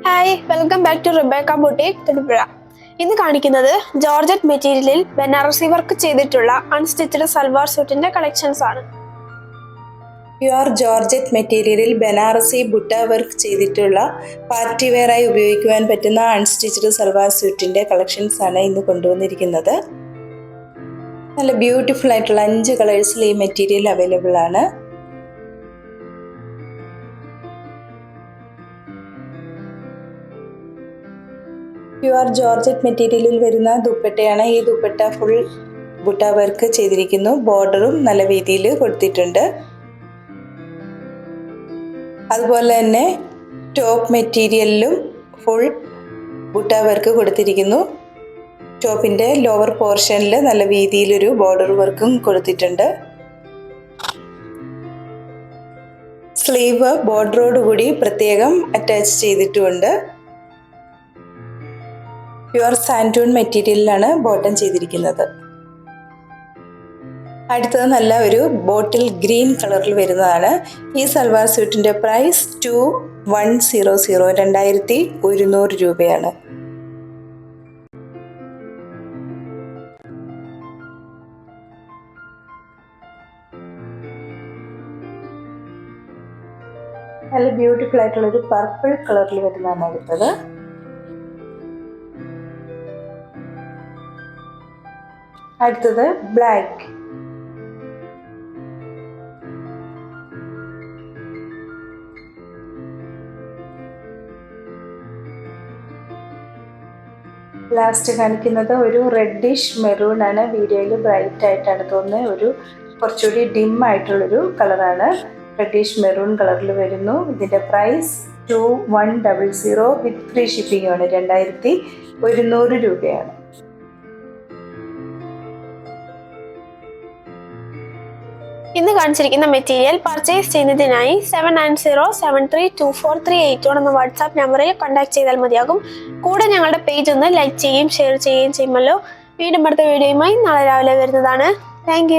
Hi, welcome back to Rebecca boutique Thodupuzha. ഇന്ന് കാണിക്കുന്നത് georgette മെറ്റീരിയലിൽ ബനാറസി വർക്ക് ചെയ്തിട്ടുള്ള അൺസ്റ്റിച്ചഡ് സൽവാർ സ്യൂട്ടിന്റെ കളക്ഷൻസ് ആണ്. പ്യുവർ ജോർജറ്റ് മെറ്റീരിയലിൽ ബനാറസി ബുട്ട വർക്ക് ചെയ്തിട്ടുള്ള പാർട്ടി വെയറായി ഉപയോഗിക്കുവാൻ പറ്റുന്ന അൺസ്റ്റിച്ചഡ് സൽവാർ സ്യൂട്ടിന്റെ കളക്ഷൻസ് ആണ് ഇന്ന് കൊണ്ടുവന്നിരിക്കുന്നത്. നല്ല ബ്യൂട്ടിഫുൾ ആയിട്ടുള്ള 5 കളേഴ്സിൽ ഈ മെറ്റീരിയൽ അവൈലബിൾ ആണ്. പ്യുവർ ജോർജറ്റ് മെറ്റീരിയലിൽ വരുന്ന ദുപ്പട്ടയാണ്. ഈ ദുപ്പട്ട ഫുൾ ബുട്ട വർക്ക് ചെയ്തിരിക്കുന്നു. ബോർഡറും നല്ല വീതിയിൽ കൊടുത്തിട്ടുണ്ട്. അതുപോലെ തന്നെ ടോപ്പ് മെറ്റീരിയലിലും ഫുൾ ബുട്ട വർക്ക് കൊടുത്തിരിക്കുന്നു. ടോപ്പിൻ്റെ ലോവർ പോർഷനിൽ നല്ല വീതിയിലൊരു ബോർഡർ വർക്കും കൊടുത്തിട്ടുണ്ട്. സ്ലീവ് ബോർഡറോടുകൂടി പ്രത്യേകം അറ്റാച്ച് ചെയ്തിട്ടുമുണ്ട്. പ്യുവർ സാൻഡൂൺ മെറ്റീരിയലിലാണ് ബോട്ടം ചെയ്തിരിക്കുന്നത്. അടുത്തത് നല്ല ഒരു ബോട്ടിൽ ഗ്രീൻ കളറിൽ വരുന്നതാണ്. ഈ സൽവാർ സ്യൂട്ടിൻ്റെ പ്രൈസ് 2100 രൂപയാണ്. നല്ല ബ്യൂട്ടിഫുൾ ആയിട്ടുള്ളൊരു പർപ്പിൾ കളറിൽ വരുന്നതാണ് അടുത്തത്. അടുത്തത് ബ്ലാക്ക്. ലാസ്റ്റ് കാണിക്കുന്നത് ഒരു റെഡിഷ് മെറൂൺ ആണ്. വീഡിയോയിൽ ബ്രൈറ്റ് ആയിട്ടാണ് തോന്നുന്നത്. ഒരു കുറച്ചുകൂടി ഡിം ആയിട്ടുള്ളൊരു കളറാണ്. റെഡിഷ് മെറൂൺ കളറിൽ വരുന്നു. ഇതിൻ്റെ പ്രൈസ് 2100 വിത്ത് ഫ്രീ ഷിപ്പിംഗ് ആണ്. 2100 രൂപയാണ്. ഇന്ന് കാണിച്ചിരിക്കുന്ന മെറ്റീരിയൽ പർച്ചേസ് ചെയ്യുന്നതിനായി 7907324381 എന്ന വാട്സാപ്പ് നമ്പറിൽ കോൺടാക്ട് ചെയ്താൽ മതിയാകും. കൂടെ ഞങ്ങളുടെ പേജ് ഒന്ന് ലൈക്ക് ചെയ്യുകയും ഷെയർ ചെയ്യുകയും ചെയ്യുമല്ലോ. വീണ്ടും അടുത്ത വീഡിയോയുമായി നാളെ രാവിലെ വരുന്നതാണ്. താങ്ക്